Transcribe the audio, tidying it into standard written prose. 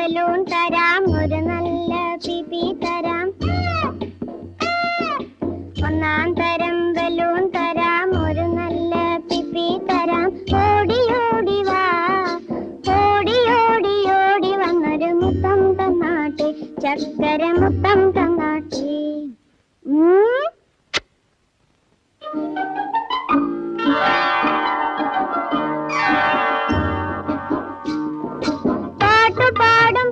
Balloon തരാം, ഒരു നല്ല പിപി തരാം. ഒന്നാം തരം ബലൂൺ തരാം, ഒരു നല്ല പിപി തരാം. ഓടി ഓടി വാ, ഓടി ഓടി ഓടി വന്നൊരു മുത്തം തന്നാട്ടെ, ചക്കര മുത്തം തന്നാട്ടെ. പാട്ടുപാടും